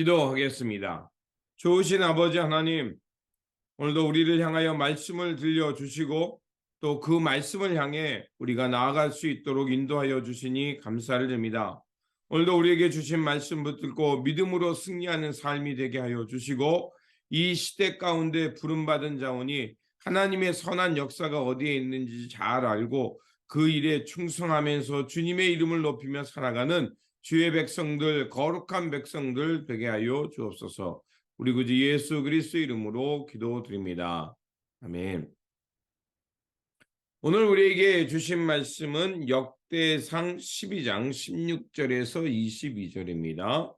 기도하겠습니다. 좋으신 아버지 하나님, 오늘도 우리를 향하여 말씀을 들려주시고 또 그 말씀을 향해 우리가 나아갈 수 있도록 인도하여 주시니 감사를 드립니다. 오늘도 우리에게 주신 말씀 붙들고 믿음으로 승리하는 삶이 되게 하여 주시고 이 시대 가운데 부름받은 자오니 하나님의 선한 역사가 어디에 있는지 잘 알고 그 일에 충성하면서 주님의 이름을 높이며 살아가는 주의 백성들, 거룩한 백성들 되게 하여 주옵소서. 우리 구주 예수 그리스도 이름으로 기도드립니다. 아멘. 오늘 우리에게 주신 말씀은 역대상 12장 16절에서 22절입니다.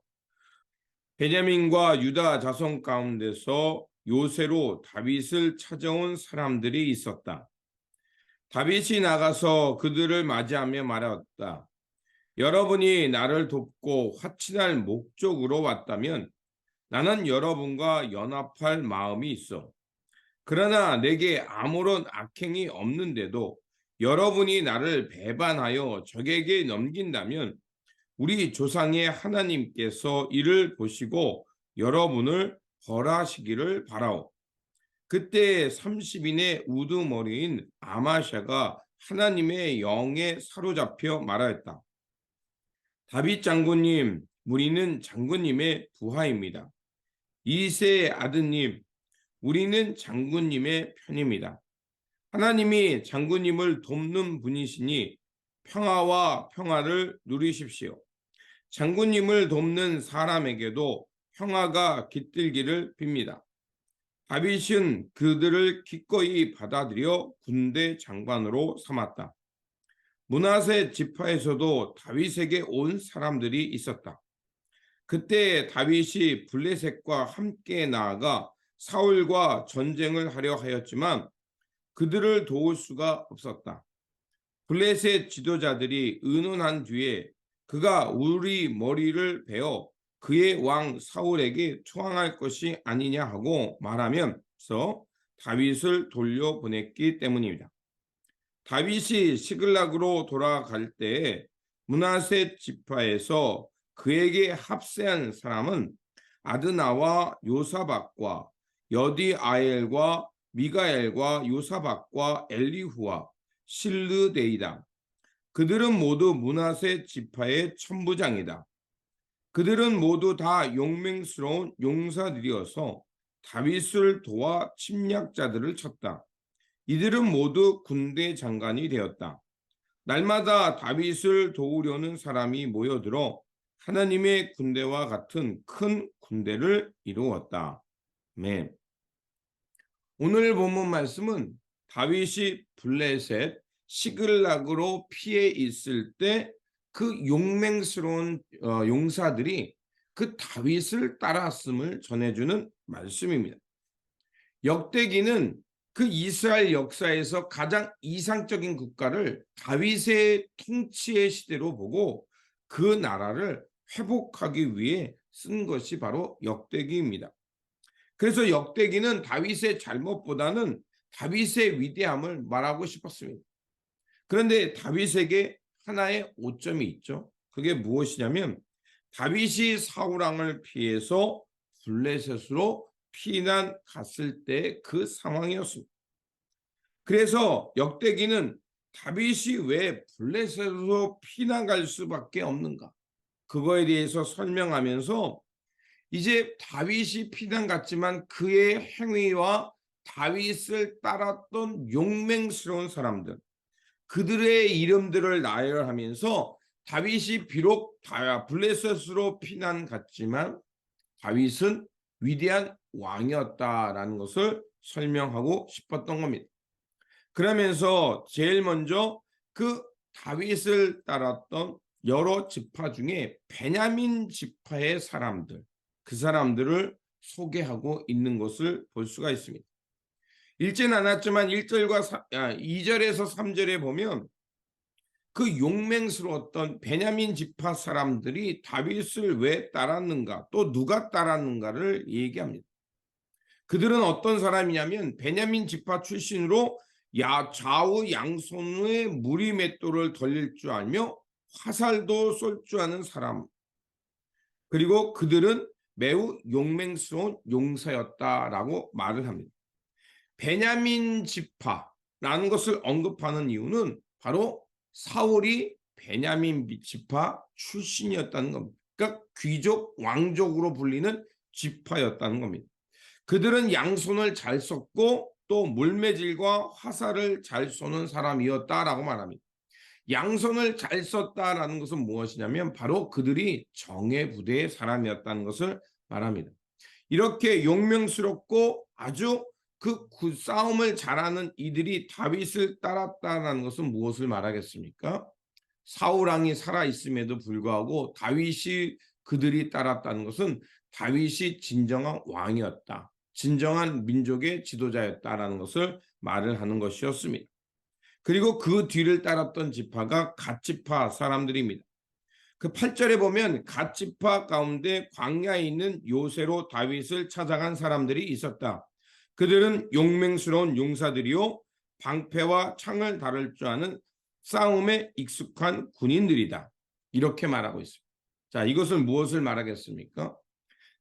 베냐민과 유다 자손 가운데서 요새로 다윗을 찾아온 사람들이 있었다. 다윗이 나가서 그들을 맞이하며 말하였다. 여러분이 나를 돕고 화친할 목적으로 왔다면 나는 여러분과 연합할 마음이 있어. 그러나 내게 아무런 악행이 없는데도 여러분이 나를 배반하여 적에게 넘긴다면 우리 조상의 하나님께서 이를 보시고 여러분을 벌하시기를 바라오. 그때 30인의 우두머리인 아마샤가 하나님의 영에 사로잡혀 말하였다. 다윗 장군님, 우리는 장군님의 부하입니다. 이새의 아드님, 우리는 장군님의 편입니다. 하나님이 장군님을 돕는 분이시니 평화와 평화를 누리십시오. 장군님을 돕는 사람에게도 평화가 깃들기를 빕니다. 다윗은 그들을 기꺼이 받아들여 군대 장관으로 삼았다. 므낫세 지파에서도 다윗에게 온 사람들이 있었다. 그때 다윗이 블레셋과 함께 나아가 사울과 전쟁을 하려 하였지만 그들을 도울 수가 없었다. 블레셋 지도자들이 의논한 뒤에 그가 우리 머리를 베어 그의 왕 사울에게 초항할 것이 아니냐 하고 말하면서 다윗을 돌려보냈기 때문입니다. 다윗이 시글락으로 돌아갈 때에 므낫세 지파에서 그에게 합세한 사람은 아드나와 요사박과 여디아엘과 미가엘과 요사박과 엘리후와 실르데이다. 그들은 모두 므낫세 지파의 천부장이다. 그들은 모두 다 용맹스러운 용사들이어서 다윗을 도와 침략자들을 쳤다. 이들은 모두 군대 장관이 되었다. 날마다 다윗을 도우려는 사람이 모여들어 하나님의 군대와 같은 큰 군대를 이루었다. 아멘. 오늘 본문 말씀은 다윗이 블레셋 시글락으로 피해 있을 때 그 용맹스러운 용사들이 그 다윗을 따랐음을 전해주는 말씀입니다. 역대기는 그 이스라엘 역사에서 가장 이상적인 국가를 다윗의 통치의 시대로 보고 그 나라를 회복하기 위해 쓴 것이 바로 역대기입니다. 그래서 역대기는 다윗의 잘못보다는 다윗의 위대함을 말하고 싶었습니다. 그런데 다윗에게 하나의 오점이 있죠. 그게 무엇이냐면 다윗이 사울왕을 피해서 블레셋으로 피난 갔을 때 그 상황이었습니다. 그래서 역대기는 다윗이 왜 블레셋으로 피난 갈 수밖에 없는가? 그거에 대해서 설명하면서 이제 다윗이 피난 갔지만 그의 행위와 다윗을 따랐던 용맹스러운 사람들, 그들의 이름들을 나열하면서 다윗이 비록 블레셋으로 피난 갔지만 다윗은 위대한 왕이었다라는 것을 설명하고 싶었던 겁니다. 그러면서 제일 먼저 그 다윗을 따랐던 여러 지파 중에 베냐민 지파의 사람들, 그 사람들을 소개하고 있는 것을 볼 수가 있습니다. 읽진 않았지만 2절에서 3절에 보면 그 용맹스러웠던 베냐민 지파 사람들이 다윗을 왜 따랐는가, 또 누가 따랐는가를 얘기합니다. 그들은 어떤 사람이냐면 베냐민 지파 출신으로 좌우 양손의 무리맷돌을 돌릴 줄 알며 화살도 쏠 줄 아는 사람, 그리고 그들은 매우 용맹스러운 용사였다라고 말을 합니다. 베냐민 지파라는 것을 언급하는 이유는 바로 사울이 베냐민 지파 출신이었다는 겁니다. 그러니까 귀족, 왕족으로 불리는 지파였다는 겁니다. 그들은 양손을 잘 썼고 또 물매질과 화살을 잘 쏘는 사람이었다라고 말합니다. 양손을 잘 썼다라는 것은 무엇이냐면 바로 그들이 정예 부대의 사람이었다는 것을 말합니다. 이렇게 용맹스럽고 아주 그 싸움을 잘하는 이들이 다윗을 따랐다는 것은 무엇을 말하겠습니까? 사울 왕이 살아 있음에도 불구하고 다윗이 그들이 따랐다는 것은 다윗이 진정한 왕이었다. 진정한 민족의 지도자였다라는 것을 말을 하는 것이었습니다. 그리고 그 뒤를 따랐던 지파가 갓지파 사람들입니다. 그 8절에 보면 갓지파 가운데 광야에 있는 요새로 다윗을 찾아간 사람들이 있었다. 그들은 용맹스러운 용사들이요 방패와 창을 다룰 줄 아는 싸움에 익숙한 군인들이다. 이렇게 말하고 있습니다. 자, 이것은 무엇을 말하겠습니까?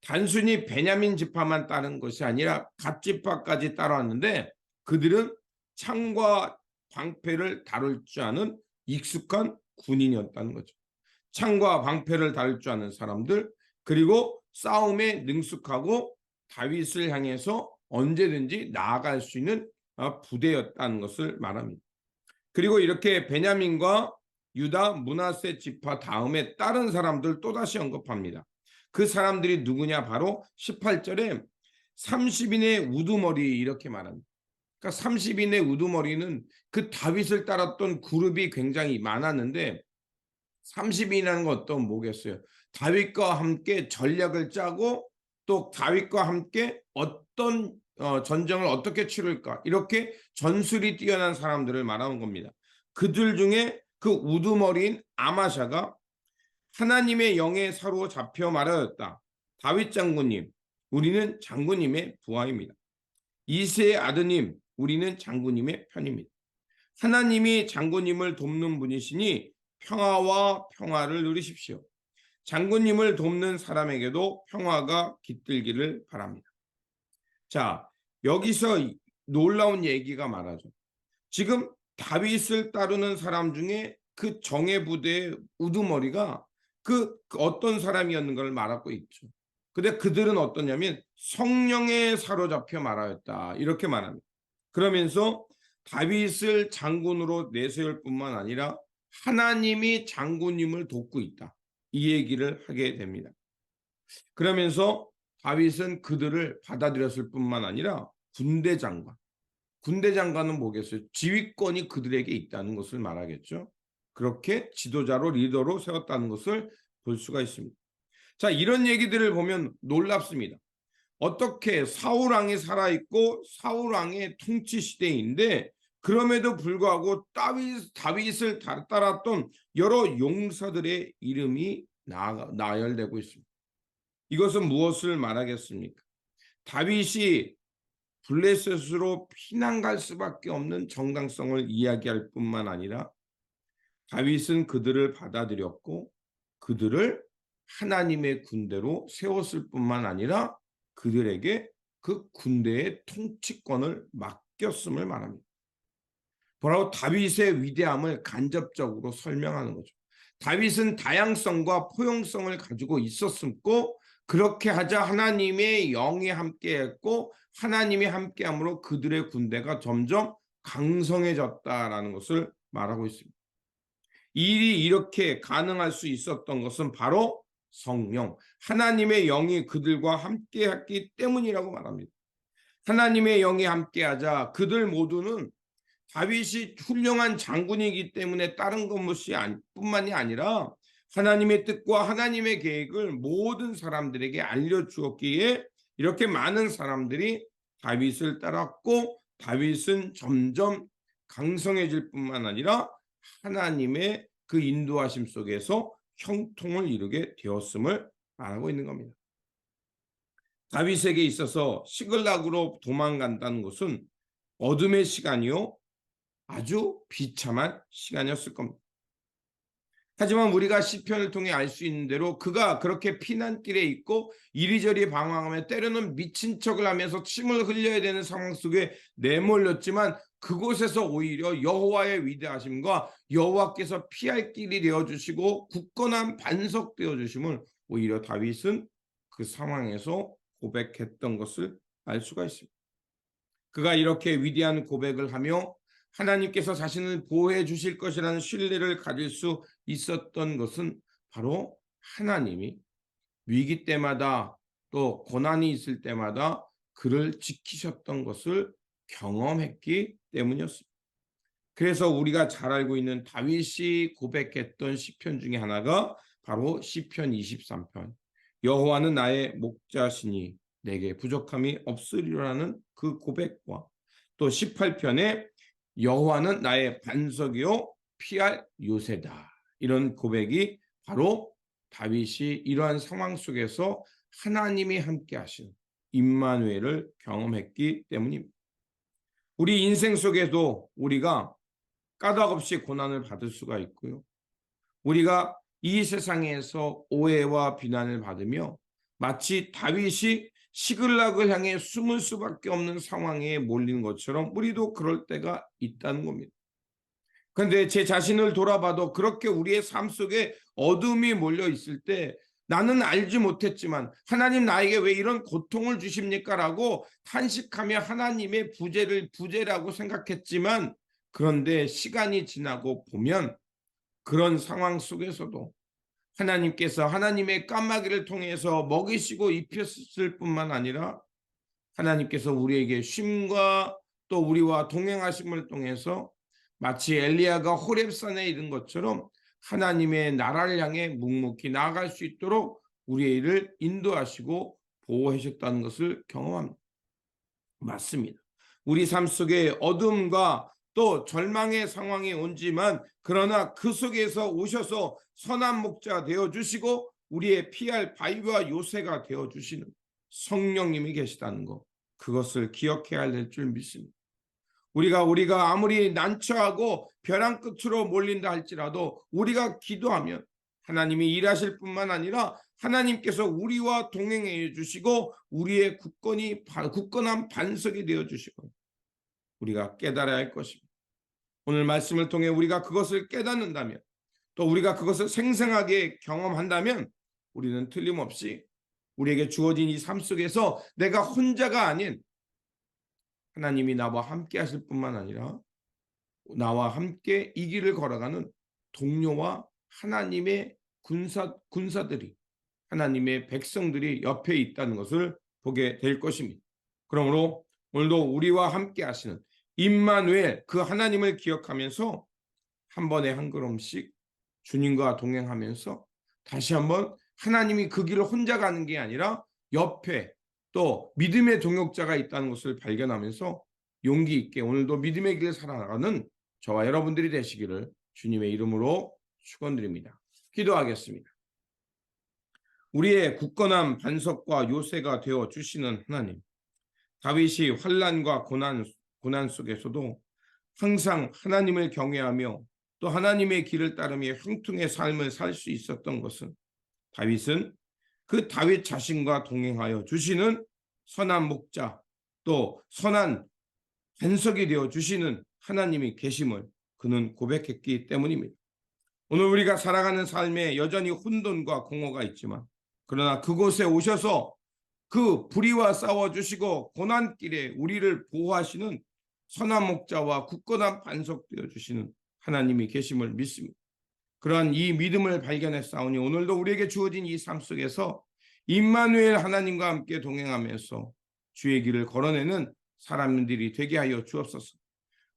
단순히 베냐민 지파만 따른 것이 아니라 갓지파까지 따라왔는데 그들은 창과 방패를 다룰 줄 아는 익숙한 군인이었다는 거죠. 창과 방패를 다룰 줄 아는 사람들, 그리고 싸움에 능숙하고 다윗을 향해서 언제든지 나아갈 수 있는 부대였다는 것을 말합니다. 그리고 이렇게 베냐민과 유다, 므낫세 지파 다음에 다른 사람들 또다시 언급합니다. 그 사람들이 누구냐? 바로 18절에 30인의 우두머리 이렇게 말합니다. 그러니까 30인의 우두머리는 그 다윗을 따랐던 그룹이 굉장히 많았는데 30인이라는 건 어떤 뭐겠어요? 다윗과 함께 전략을 짜고 또 다윗과 함께 어떤 전쟁을 어떻게 치룰까 이렇게 전술이 뛰어난 사람들을 말하는 겁니다. 그들 중에 그 우두머리인 아마샤가 하나님의 영에 사로잡혀 말하였다. 다윗 장군님, 우리는 장군님의 부하입니다. 이새의 아드님, 우리는 장군님의 편입니다. 하나님이 장군님을 돕는 분이시니 평화와 평화를 누리십시오. 장군님을 돕는 사람에게도 평화가 깃들기를 바랍니다. 자, 여기서 놀라운 얘기가 말하죠. 지금 다윗을 따르는 사람 중에 그 정예 부대의 우두머리가 그 어떤 사람이었는 걸 말하고 있죠. 근데 그들은 어떠냐면 성령에 사로잡혀 말하였다. 이렇게 말합니다. 그러면서 다윗을 장군으로 내세울 뿐만 아니라 하나님이 장군님을 돕고 있다. 이 얘기를 하게 됩니다. 그러면서 다윗은 그들을 받아들였을 뿐만 아니라 군대 장관은 뭐겠어요? 지휘권이 그들에게 있다는 것을 말하겠죠. 그렇게 지도자로 리더로 세웠다는 것을 볼 수가 있습니다. 자, 이런 얘기들을 보면 놀랍습니다. 어떻게 사울 왕이 살아있고 사울 왕의 통치 시대인데 그럼에도 불구하고 다윗을 따랐던 여러 용사들의 이름이 나열되고 있습니다. 이것은 무엇을 말하겠습니까? 다윗이 블레셋으로 피난 갈 수밖에 없는 정당성을 이야기할 뿐만 아니라 다윗은 그들을 받아들였고 그들을 하나님의 군대로 세웠을 뿐만 아니라 그들에게 그 군대의 통치권을 맡겼음을 말합니다. 바로 다윗의 위대함을 간접적으로 설명하는 거죠. 다윗은 다양성과 포용성을 가지고 있었고 그렇게 하자 하나님의 영이 함께했고 하나님이 함께함으로 그들의 군대가 점점 강성해졌다라는 것을 말하고 있습니다. 일이 이렇게 가능할 수 있었던 것은 바로 성령, 하나님의 영이 그들과 함께했기 때문이라고 말합니다. 하나님의 영이 함께하자 그들 모두는 다윗이 훌륭한 장군이기 때문에 다른 것이 뿐만이 아니라 하나님의 뜻과 하나님의 계획을 모든 사람들에게 알려주었기에 이렇게 많은 사람들이 다윗을 따랐고 다윗은 점점 강성해질 뿐만 아니라 하나님의 그 인도하심 속에서 형통을 이루게 되었음을 말하고 있는 겁니다. 다윗에게 있어서 시글락으로 도망간다는 것은 어둠의 시간이요 아주 비참한 시간이었을 겁니다. 하지만 우리가 시편을 통해 알 수 있는 대로 그가 그렇게 피난길에 있고 이리저리 방황하며 때로는 미친 척을 하면서 침을 흘려야 되는 상황 속에 내몰렸지만 그곳에서 오히려 여호와의 위대하심과 여호와께서 피할 길이 되어주시고 굳건한 반석 되어주심을 오히려 다윗은 그 상황에서 고백했던 것을 알 수가 있습니다. 그가 이렇게 위대한 고백을 하며 하나님께서 자신을 보호해 주실 것이라는 신뢰를 가질 수 있었던 것은 바로 하나님이 위기 때마다 또 고난이 있을 때마다 그를 지키셨던 것을 경험했기 때문이었습니다. 그래서 우리가 잘 알고 있는 다윗이 고백했던 시편 중에 하나가 바로 시편 23편. 여호와는 나의 목자시니 내게 부족함이 없으리라는 그 고백과 또 18편에 여호와는 나의 반석이요 피할 요새다. 이런 고백이 바로 다윗이 이러한 상황 속에서 하나님이 함께 하신 임마누엘을 경험했기 때문입니다. 우리 인생 속에도 우리가 까닭없이 고난을 받을 수가 있고요. 우리가 이 세상에서 오해와 비난을 받으며 마치 다윗이 시글락을 향해 숨을 수밖에 없는 상황에 몰린 것처럼 우리도 그럴 때가 있다는 겁니다. 그런데 제 자신을 돌아봐도 그렇게 우리의 삶 속에 어둠이 몰려 있을 때 나는 알지 못했지만 하나님 나에게 왜 이런 고통을 주십니까? 라고 탄식하며 하나님의 부재라고 생각했지만 그런데 시간이 지나고 보면 그런 상황 속에서도 하나님께서 하나님의 까마귀를 통해서 먹이시고 입혔을 뿐만 아니라 하나님께서 우리에게 쉼과 또 우리와 동행하심을 통해서 마치 엘리야가 호렙산에 이른 것처럼 하나님의 나라를 향해 묵묵히 나아갈 수 있도록 우리를 인도하시고 보호하셨다는 것을 경험합니다. 맞습니다. 우리 삶 속에 어둠과 또 절망의 상황이 온지만 그러나 그 속에서 오셔서 선한 목자 되어주시고 우리의 피할 바위와 요새가 되어주시는 성령님이 계시다는 것, 그것을 기억해야 될 줄 믿습니다. 우리가 아무리 난처하고 벼랑 끝으로 몰린다 할지라도 우리가 기도하면 하나님이 일하실 뿐만 아니라 하나님께서 우리와 동행해 주시고 우리의 굳건한 반석이 되어 주시고 우리가 깨달아야 할 것입니다. 오늘 말씀을 통해 우리가 그것을 깨닫는다면 또 우리가 그것을 생생하게 경험한다면 우리는 틀림없이 우리에게 주어진 이 삶 속에서 내가 혼자가 아닌 하나님이 나와 함께 하실 뿐만 아니라 나와 함께 이 길을 걸어가는 동료와 하나님의 군사들이 하나님의 백성들이 옆에 있다는 것을 보게 될 것입니다. 그러므로 오늘도 우리와 함께 하시는 임마누엘 그 하나님을 기억하면서 한 번에 한 걸음씩 주님과 동행하면서 다시 한번 하나님이 그 길을 혼자 가는 게 아니라 옆에 또 믿음의 동역자가 있다는 것을 발견하면서 용기 있게 오늘도 믿음의 길을 살아가는 저와 여러분들이 되시기를 주님의 이름으로 축원드립니다. 기도하겠습니다. 우리의 굳건한 반석과 요새가 되어 주시는 하나님, 다윗이 환난과 고난 속에서도 항상 하나님을 경외하며 또 하나님의 길을 따르며 형통의 삶을 살 수 있었던 것은 다윗은 그 다윗 자신과 동행하여 주시는 선한 목자 또 선한 반석이 되어 주시는 하나님이 계심을 그는 고백했기 때문입니다. 오늘 우리가 살아가는 삶에 여전히 혼돈과 공허가 있지만 그러나 그곳에 오셔서 그 불의와 싸워주시고 고난길에 우리를 보호하시는 선한 목자와 굳건한 반석 되어주시는 하나님이 계심을 믿습니다. 그러한 이 믿음을 발견했사오니 오늘도 우리에게 주어진 이 삶 속에서 임마누엘 하나님과 함께 동행하면서 주의 길을 걸어내는 사람들이 되게 하여 주옵소서.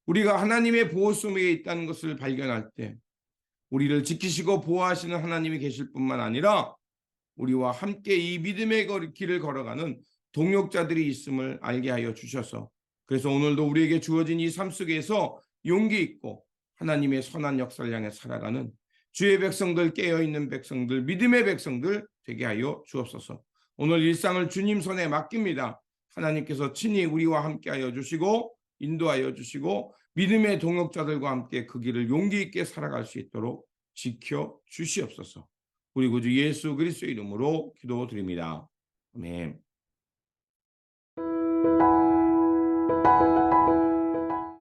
우리가 하나님의 보호 속에 있다는 것을 발견할 때 우리를 지키시고 보호하시는 하나님이 계실 뿐만 아니라 우리와 함께 이 믿음의 길을 걸어가는 동역자들이 있음을 알게 하여 주셔서 그래서 오늘도 우리에게 주어진 이 삶 속에서 용기 있고 하나님의 선한 역사를 향해 살아가는 주의 백성들, 깨어있는 백성들, 믿음의 백성들 되게 하여 주옵소서. 오늘 일상을 주님 손에 맡깁니다. 하나님께서 친히 우리와 함께 하여 주시고 인도하여 주시고 믿음의 동역자들과 함께 그 길을 용기 있게 살아갈 수 있도록 지켜 주시옵소서. 우리 구주 예수 그리스도의 이름으로 기도드립니다. 아멘.